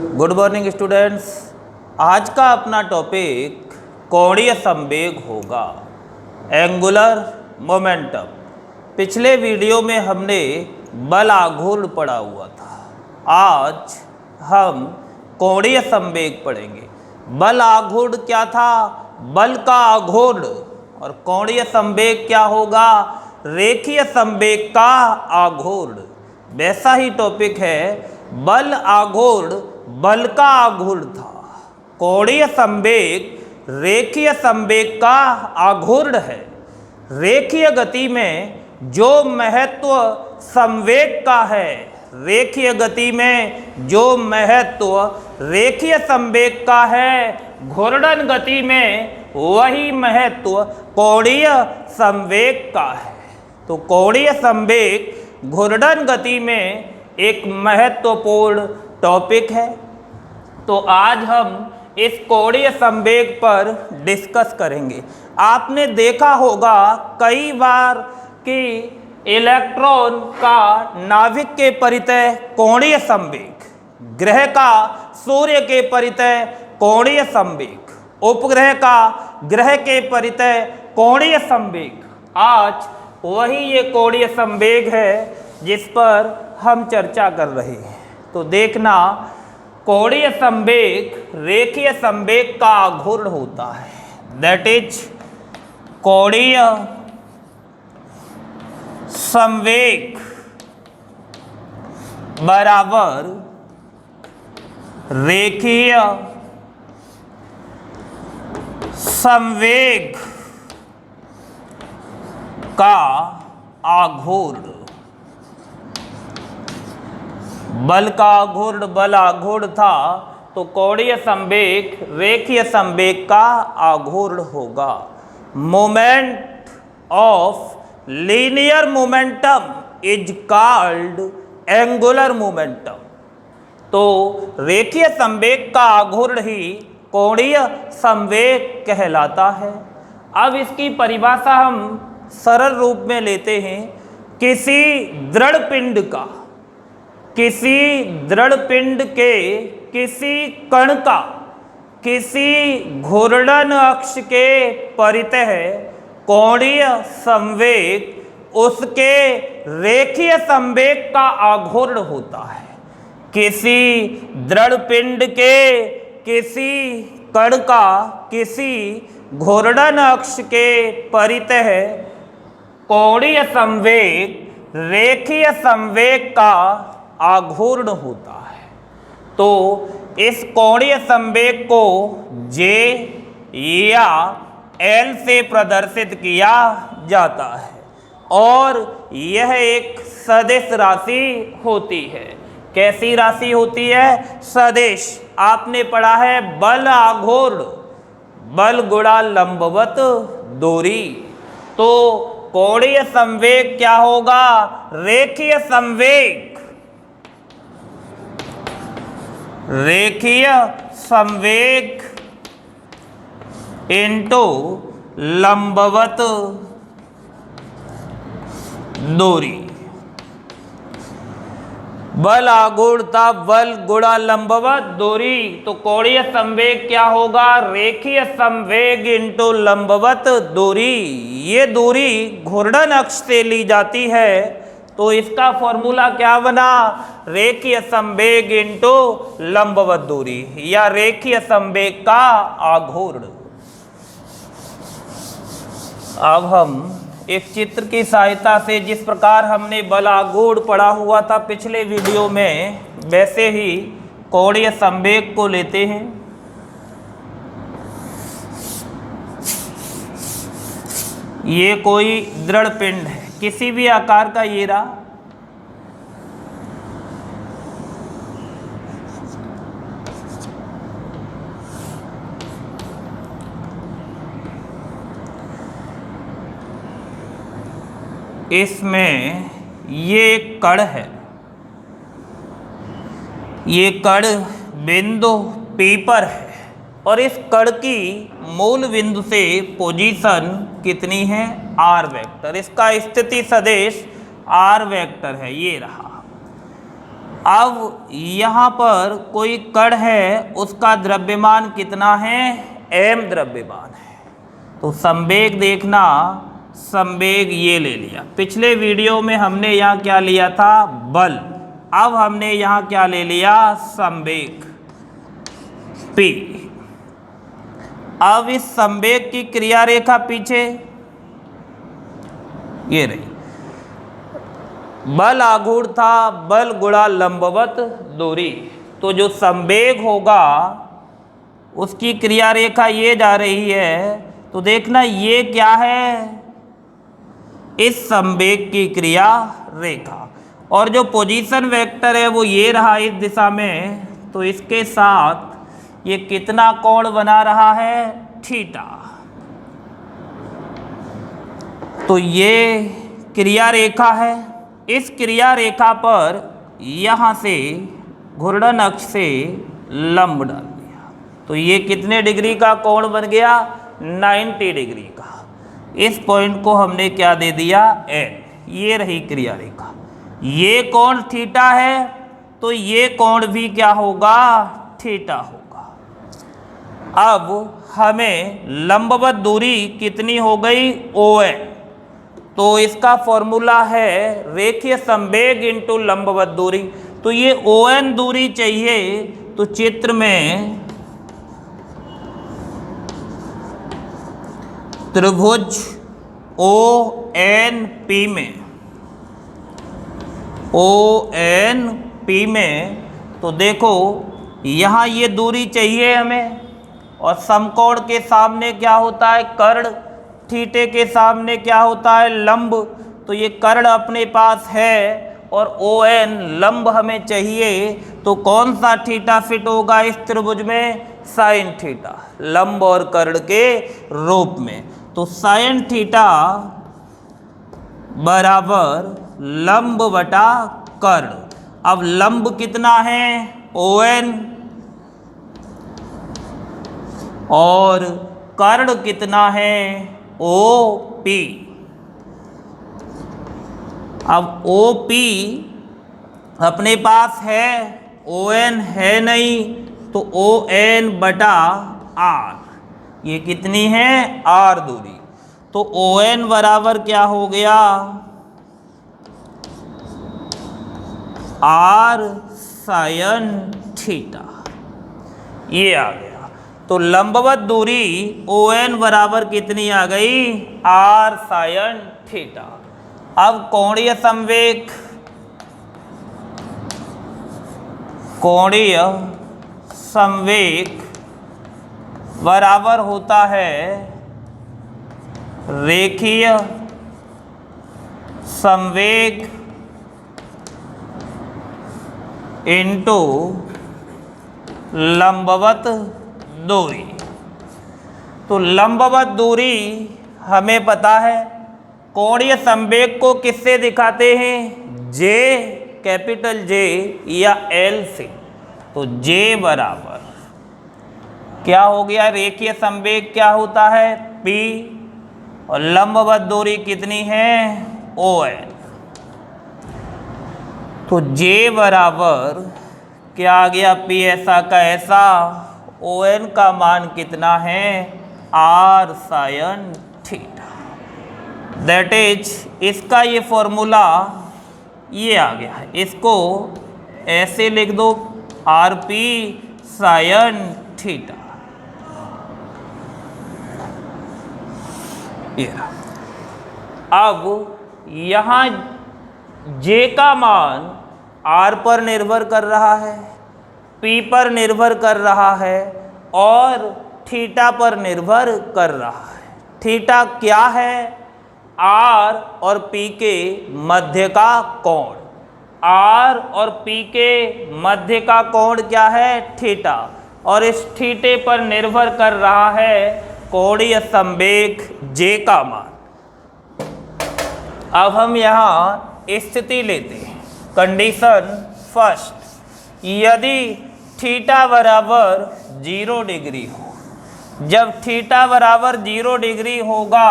Good morning students. आज का अपना टॉपिक कोणीय संवेग होगा, एंगुलर मोमेंटम। पिछले वीडियो में हमने बल आघूर्ण पढ़ा हुआ था। आज हम कोणीय संवेग पढ़ेंगे। बल आघूर्ण क्या था? बल का आघूर्ण। और कोणीय संवेग क्या होगा? रेखीय संवेग का आघूर्ण। वैसा ही टॉपिक है, बल आघूर्ण बल का आघूर्ण था। कोणीय संवेग रेखीय संवेग का आघूर्ण है। रेखीय गति में जो महत्व संवेग का है, रेखीय गति में जो महत्व रेखीय संवेग का है, घूर्णन गति में वही महत्व कोणीय संवेग का है। तो कोणीय संवेग घूर्णन गति में एक महत्वपूर्ण टॉपिक है। तो आज हम इस कोणीय संवेग पर डिस्कस करेंगे। आपने देखा होगा कई बार कि इलेक्ट्रॉन का नाभिक के परितः कोणीय संवेग, ग्रह का सूर्य के परितः कोणीय संवेग, उपग्रह का ग्रह के परितः कोणीय संवेग। आज वही ये कोणीय संवेग है जिस पर हम चर्चा कर रहे हैं। तो देखना, कोणीय संवेग रेखीय संवेग का आघूर्ण होता है। दैट इज कोणीय संवेग बराबर रेखीय संवेग का आघूर्ण। बल का आघूर्ण बल आघूर्ण था, तो कोणीय संवेग रेखीय संवेग का आघूर्ण होगा। Moment of linear momentum is called angular momentum. तो रेखीय संवेग का आघूर्ण ही कोणीय संवेग कहलाता है। अब इसकी परिभाषा हम सरल रूप में लेते हैं। किसी दृढ़ पिंड का, किसी दृढ़ पिंड के किसी कण का किसी घूर्णन अक्ष के परितः कोणीय संवेग उसके रेखीय संवेग का आघूर्ण होता है। किसी दृढ़ पिंड के किसी कण का किसी घूर्णन अक्ष के परितः कोणीय संवेग रेखीय संवेग का आघूर्ण होता है। तो इस कोणीय संवेग को J या L से प्रदर्शित किया जाता है और यह एक सदिश राशि होती है। कैसी राशि होती है? सदिश। आपने पढ़ा है बल आघूर्ण बल गुणा लंबवत दूरी। तो कोणीय संवेग क्या होगा? रेखीय संवेग, रेखीय संवेग इनटू लंबवत दूरी। बल आघूर्ण था बल गुणा लंबवत दूरी, तो कोणीय संवेग क्या होगा? रेखीय संवेग इनटू लंबवत दूरी। ये दूरी घूर्णन अक्ष से ली जाती है, तो इसका फॉर्मूला क्या बना? रेखीय संवेग इनटू लंबवत दूरी या रेखीय संवेग का आघूर्ण। अब हम एक चित्र की सहायता से, जिस प्रकार हमने बल आघूर्ण पढ़ा हुआ था पिछले वीडियो में, वैसे ही कोणीय संवेग को लेते हैं। ये कोई दृढ़ पिंड है, किसी भी आकार का। ये रहा, इसमें ये एक कण है। ये कण बिंदु P पर है और इस कण की मूल बिंदु से पोजीशन कितनी है? R vector. इसका स्थिति सदिश R वेक्टर है, ये रहा। अब यहाँ पर कोई कण है, उसका द्रव्यमान कितना है, m द्रव्यमान है। तो संवेग देखना, संवेग ये ले लिया। पिछले वीडियो में हमने यहाँ क्या लिया था, बल। अब हमने यहाँ क्या ले लिया, संवेग p। अब इस संवेग की क्रिया रेखा पीछे ये रही, बल आघूर्ण था, बल गुणा लंबवत दूरी। तो जो संवेग होगा उसकी क्रिया रेखा ये जा रही है। तो देखना ये क्या है, इस संवेग की क्रिया रेखा। और जो पोजीशन वेक्टर है वो ये रहा इस दिशा में। तो इसके साथ ये कितना कोण बना रहा है, थीटा। तो ये क्रिया रेखा है। इस क्रिया रेखा पर यहाँ से घूर्णन अक्ष से लंब डाल दिया। तो ये कितने डिग्री का कोण बन गया, 90 डिग्री का। इस पॉइंट को हमने क्या दे दिया, n। ये रही क्रिया रेखा। ये कोण थीटा है तो ये कोण भी क्या होगा, थीटा होगा। अब हमें लंबवत दूरी कितनी हो गई, ON। तो इसका फॉर्मूला है रेखीय संवेग इंटू लंबवत दूरी। तो ये ON दूरी चाहिए। तो चित्र में त्रिभुज ONP में तो देखो यहाँ ये दूरी चाहिए हमें। और समकोण के सामने क्या होता है, कर्ण। थीटे के सामने क्या होता है, लंब। तो ये कर्ण अपने पास है और ON लंब हमें चाहिए। तो कौन सा थीटा फिट होगा इस त्रिभुज में, साइन थीटा, लंब और कर्ण के रूप में। तो साइन थीटा बराबर लंब बटा कर्ण। अब लंब कितना है, ON, और कर्ण कितना है, OP। अब OP अपने पास है, ON है नहीं। तो ON बटा R। ये कितनी है, R दूरी। तो ON बराबर क्या हो गया, R साइन थीटा। ये आ गया। तो लंबवत दूरी ON बराबर कितनी आ गई, R साइन थीटा। अब कोणीय संवेग, कोणीय संवेग बराबर होता है रेखीय संवेग इंटू लंबवत दूरी। तो लंबवत दूरी हमें पता है, कोणीय संवेग को किससे दिखाते हैं, J, कैपिटल J या L से। तो J बराबर क्या हो गया, रेखीय संवेग क्या होता है, P, और लंबवत दूरी कितनी है, ON। तो J बराबर क्या आ गया, P ऐसा का ऐसा, ON का मान कितना है, R sine theta. That is, इसका ये फॉर्मूला ये आ गया है। इसको ऐसे लिख दो, RP साइन थीटा। अब यहाँ J का मान R पर निर्भर कर रहा है, P पर निर्भर कर रहा है और थीटा पर निर्भर कर रहा है। थीटा क्या है, R और P के मध्य का कोण। R और P के मध्य का कोण क्या है, थीटा। और इस थीटे पर निर्भर कर रहा है कोणीय संवेग J का मान। अब हम यहाँ स्थिति लेते हैं, कंडीशन फर्स्ट। यदि थीटा बराबर 0 डिग्री हो, जब थीटा बराबर 0 डिग्री होगा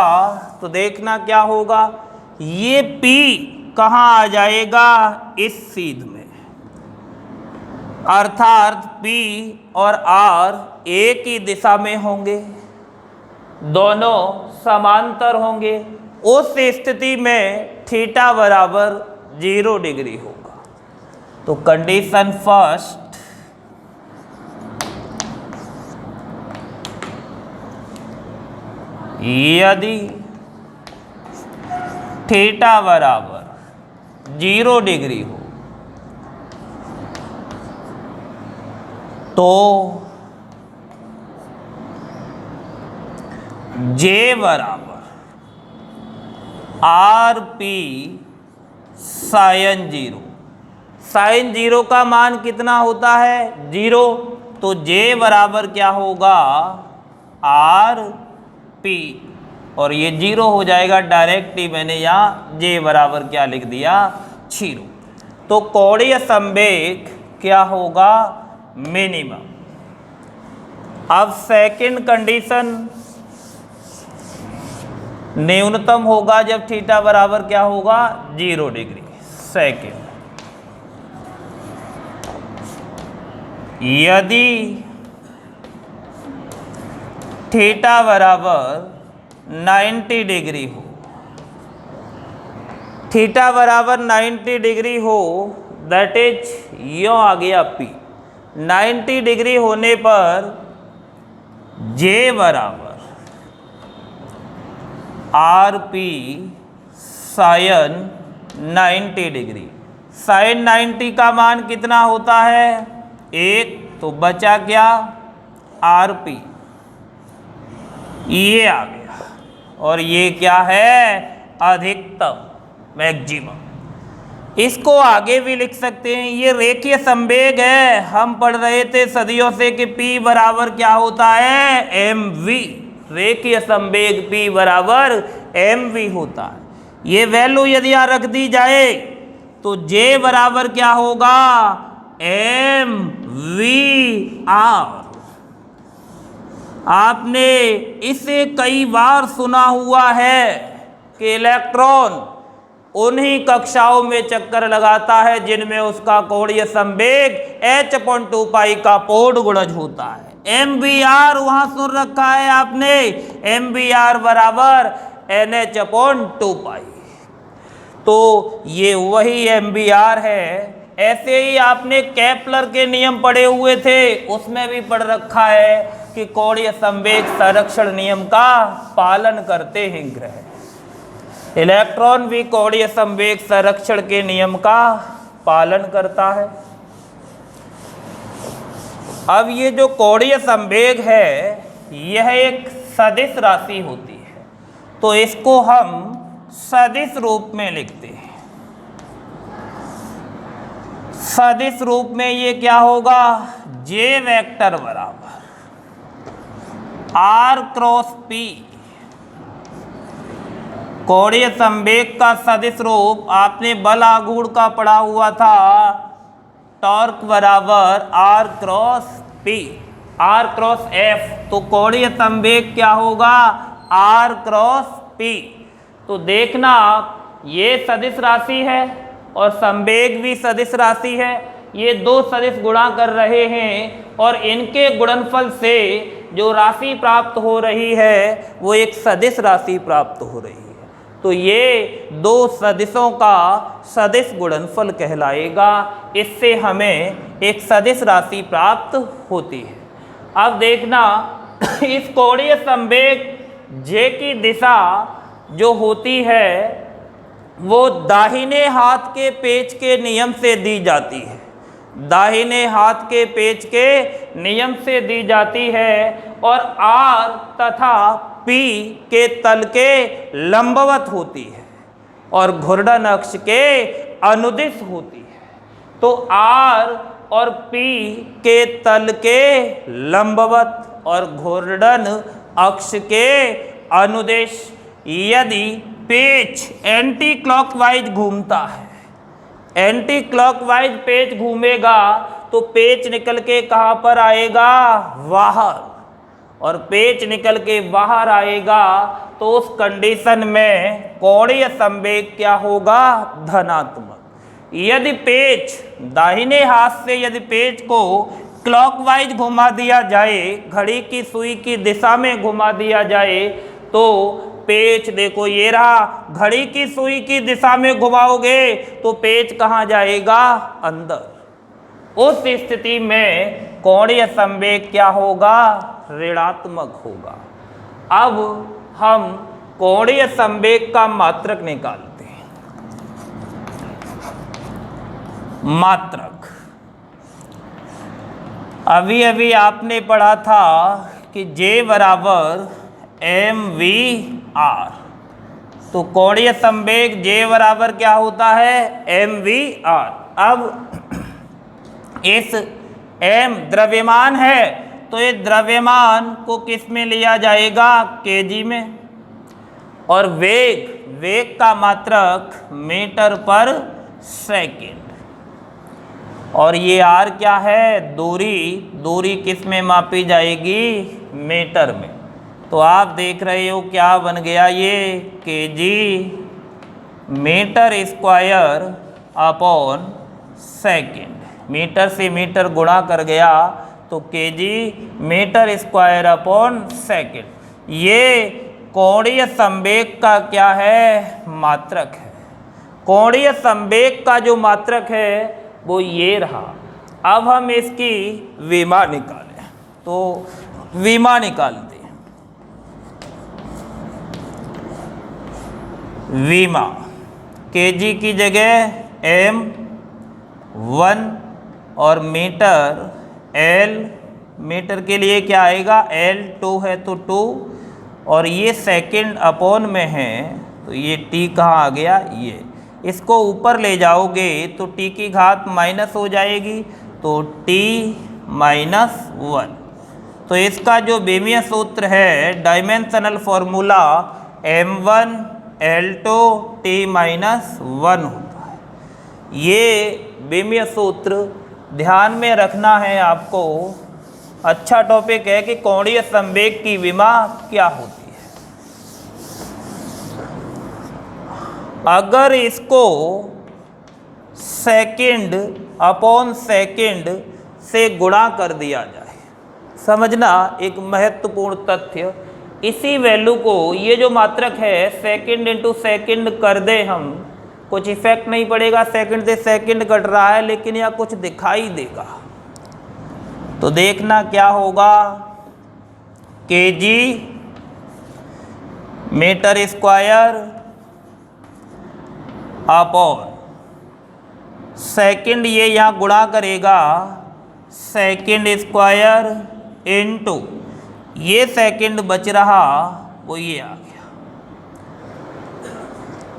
तो देखना क्या होगा, ये P कहाँ आ जाएगा, इस सीध में। अर्थात P और R एक ही दिशा में होंगे, दोनों समांतर होंगे, उस स्थिति में थीटा बराबर 0 डिग्री होगा। तो कंडीशन फर्स्ट, यदि थीटा बराबर 0 डिग्री हो तो J बराबर आर पी साइन 0। साइन 0 का मान कितना होता है? 0। तो J बराबर क्या होगा? आर पी, और ये 0 हो जाएगा डायरेक्ट ही, मैंने यहाँ J बराबर क्या लिख दिया? 0। तो कोणीय संवेग क्या होगा? मिनिमम। अब सेकंड कंडीशन, न्यूनतम होगा जब थीटा बराबर क्या होगा? 0 डिग्री। सेकंड, यदि थीटा बराबर 90 डिग्री हो, थीटा बराबर 90 डिग्री हो, दैट इज यो आ गया P। 90 डिग्री होने पर J बराबर R P sine 90 degree. Sine 90 का मान कितना होता है? 1। तो बचा क्या? आर पी, ये आ गया, और ये क्या है? अधिकतम, मैक्सिमम। इसको आगे भी लिख सकते हैं, ये रेखीय संवेग है। हम पढ़ रहे थे सदियों से कि P बराबर क्या होता है? mv। रेखीय संवेग P बराबर mv होता है। ये वैल्यू यदि यहाँ रख दी जाए तो J बराबर क्या होगा? mv r। आपने इसे कई बार सुना हुआ है कि इलेक्ट्रॉन उन्हीं कक्षाओं में चक्कर लगाता है जिनमें उसका कोणीय संवेग h/2 पाई का पूर्ण गुणज होता है। MVR वहां सुन रखा है आपने, MVR बराबर NH/2 पाई। तो ये वही MVR है। ऐसे ही आपने केपलर के नियम पढ़े हुए थे, उसमें भी पढ़ रखा है कि कोणीय संवेग संरक्षण नियम का पालन करते हैं ग्रह। इलेक्ट्रॉन भी कोणीय संवेग संरक्षण के नियम का पालन करता है। अब ये जो कोणीय संवेग है, यह एक सदिश राशि होती है, तो इसको हम सदिश रूप में लिखते हैं। सदिश रूप में ये क्या होगा? J वेक्टर बराबर R क्रॉस P। कोणीय संवेग का सदिश रूप आपने बल आघूर्ण का पढ़ा हुआ था, टॉर्क बराबर R cross P, R cross F। तो कोणीय संवेग क्या होगा? R cross P। तो देखना, ये सदिश राशि है और संवेग भी सदिश राशि है। ये दो सदिश गुणा कर रहे हैं और इनके गुणनफल से जो राशि प्राप्त हो रही है वो एक सदिश राशि प्राप्त हो रही है। तो ये दो सदिशों का सदिश गुणनफल कहलाएगा। इससे हमें एक सदिश राशि प्राप्त होती है। अब देखना, इस कोणीय संवेग J की दिशा जो होती है वो दाहिने हाथ के पेच के नियम से दी जाती है। दाहिने हाथ के पेच के नियम से दी जाती है और R तथा P के तल के लंबवत होती है और घूर्णन अक्ष के अनुदिश होती है। तो R और P के तल के लंबवत और घूर्णन अक्ष के अनुदिश यदि पेच एंटी क्लॉकवाइज घूमता है, एंटी क्लॉकवाइज पेच घूमेगा तो पेच निकल के कहाँ पर आएगा? बाहर। और पेच निकल के बाहर आएगा तो उस कंडीशन में कोणीय संवेग क्या होगा? धनात्मक। यदि पेच दाहिने हाथ से यदि पेच को क्लॉकवाइज घुमा दिया जाए, घड़ी की सुई की दिशा में घुमा दिया जाए, तो पेच देखो ये रहा, घड़ी की सुई की दिशा में घुमाओगे तो पेच कहाँ जाएगा? अंदर। उस स्थिति में कोणीय संवेग क्या होगा? ऋणात्मक होगा। अब हम कोणीय संवेग का मात्रक निकालते हैं। मात्रक अभी अभी आपने पढ़ा था कि J बराबर mv/r, तो कोणीय संवेग J बराबर क्या होता है? mv/r। अब इस m द्रव्यमान है, तो ये द्रव्यमान को किस में लिया जाएगा? kg में। और वेग का मात्रक मीटर पर सेकेंड। और ये r क्या है? दूरी किस में मापी जाएगी? मीटर में। तो आप देख रहे हो क्या बन गया ये? kg metre square upon second. Metre से मीटर गुणा कर गया तो kg metre square upon second. ये कोणीय संवेग का क्या है? मात्रक है। कोणीय संवेग का जो मात्रक है वो ये रहा। अब हम इसकी विमा निकालें, तो विमा निकालते हैं। विमा kg की जगह m1 और मीटर l, मीटर के लिए क्या आएगा? l2 है तो 2, और ये सेकंड अपॉन में है तो ये t कहाँ आ गया? ये। इसको ऊपर ले जाओगे तो t की घात माइनस हो जाएगी, तो t - 1। तो इसका जो बेमिय सूत्र है, dimensional formula m1 l2 t - 1 होता है। ये बेमिय सूत्र ध्यान में रखना है आपको। अच्छा टॉपिक है कि कोणीय संवेग की विमा क्या होती है। अगर इसको सेकंड अपॉन सेकंड से गुणा कर दिया जाए, समझना एक महत्वपूर्ण तथ्य, इसी वैल्यू को, ये जो मात्रक है सेकंड इंटू सेकंड कर दे हम, कुछ इफेक्ट नहीं पड़ेगा, सेकंड से सेकंड कट रहा है, लेकिन यह कुछ दिखाई देगा। तो देखना क्या होगा? kg metre square upon second, ये यहाँ गुणा करेगा सेकंड स्क्वायर इनटू ये सेकंड बच रहा वो ये आ गया।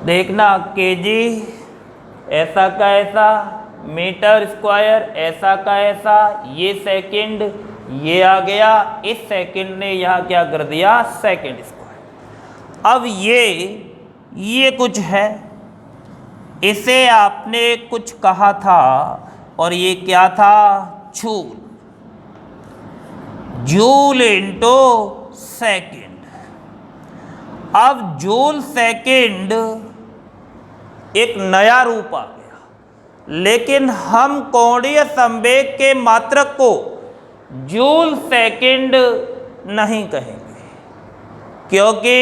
देखना kg ऐसा का ऐसा, मीटर स्क्वायर ऐसा का ऐसा, ये सेकंड ये आ गया, इस सेकंड ने यहाँ क्या कर दिया? Second square. अब ये कुछ है, इसे आपने कुछ कहा था, और ये क्या था? Joule into second. अब जूल सेकेंड एक नया रूप आ गया, लेकिन हम कोणीय संवेग के मात्रक को जूल सेकेंड नहीं कहेंगे, क्योंकि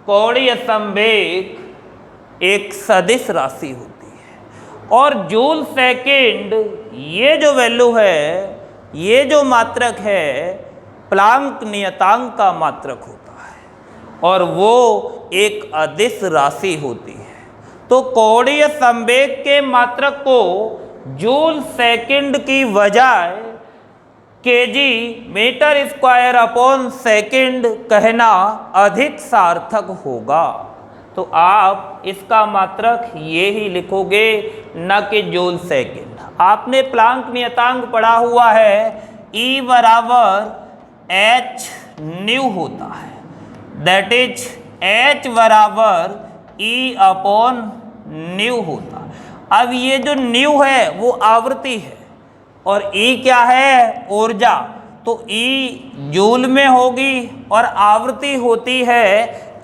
कोणीय संवेग एक सदिश राशि होती है, और जूल सेकेंड ये जो वैल्यू है, ये जो मात्रक है, प्लांक नियतांक का मात्रक होता है, और वो एक अदिश राशि होती है। तो कोणीय संवेग के मात्रक को जूल सेकेंड की बजाय kg metre square upon second कहना अधिक सार्थक होगा। तो आप इसका मात्रक ये ही लिखोगे, न कि जूल सेकेंड। आपने प्लांक नियतांक पढ़ा हुआ है, E बराबर h न्यू होता है, दैट इज h बराबर E अपॉन न्यू होता है। अब ये जो न्यू है वो आवृत्ति है, और E क्या है? ऊर्जा। तो E जूल में होगी, और आवृत्ति होती है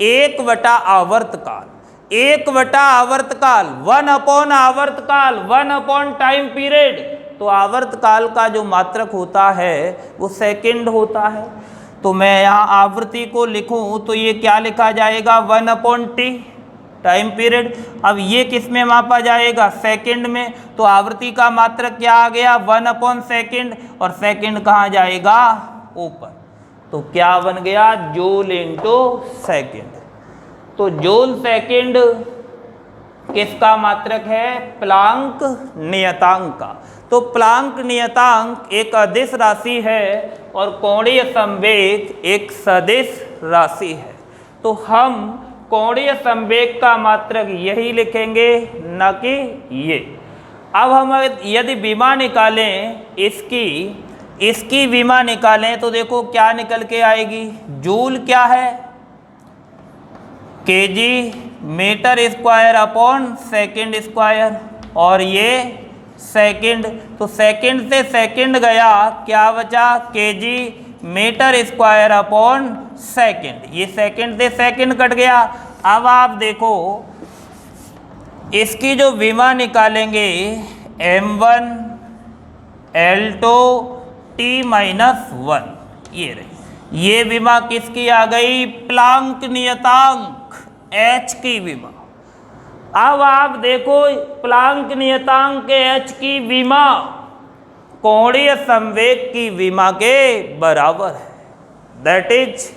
1/आवर्त काल। 1 बटा आवर्तकाल, 1 अपॉन आवर्तकाल, 1 अपॉन टाइम पीरियड। तो आवर्तकाल का जो मात्रक होता है वो सेकंड होता है। तो मैं यहाँ आवृत्ति को लिखूँ तो ये क्या लिखा जाएगा, 1 अपॉन टी टाइम पीरियड। अब ये किस में मापा जाएगा, सेकंड में। तो आवृत्ति का मात्रक क्या आ गया, 1 अपॉन सेकंड, और सेकंड कहाँ जाएगा, ऊपर। तो क्या बन गया, जूल इंटू सेकंड। तो जूल सेकंड किसका मात्रक है, प्लांक नियतांक का। तो प्लांक नियतांक एक अदिश राशि है और कोणीय संवेग एक सदिश राशि है। तो हम कोणीय संवेग का मात्रक यही लिखेंगे, न कि ये। अब हम यदि विमा निकालें इसकी विमा निकालें तो देखो क्या निकल के आएगी, जूल क्या है, kg metre square upon second square, और ये सेकंड। तो सेकंड से सेकंड गया, क्या बचा, kg metre square upon second. ये सेकंड से सेकंड कट गया। अब आप देखो इसकी जो विमा निकालेंगे, m1 L2 T माइनस 1, ये रही। ये विमा किसकी आ गई, प्लांक नियतांक h की विमा। अब आप देखो प्लांक नियतांक के h की विमा कोणीय संवेग की विमा के बराबर है। दैट इज,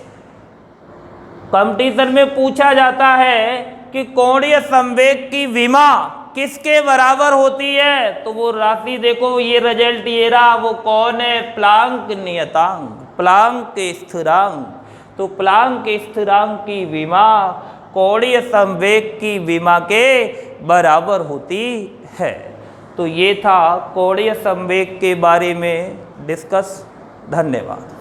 कंपटीशन में पूछा जाता है कि कोणीय संवेग की विमा किसके बराबर होती है, तो वो राशि देखो, ये रिजल्ट ये रहा, वो कौन है, प्लांक नियतांक, प्लांक स्थिरांक। तो प्लांक स्थिरांक की विमा कोणीय संवेग की विमा के बराबर होती है। तो ये था कोणीय संवेग के बारे में डिस्कस। धन्यवाद।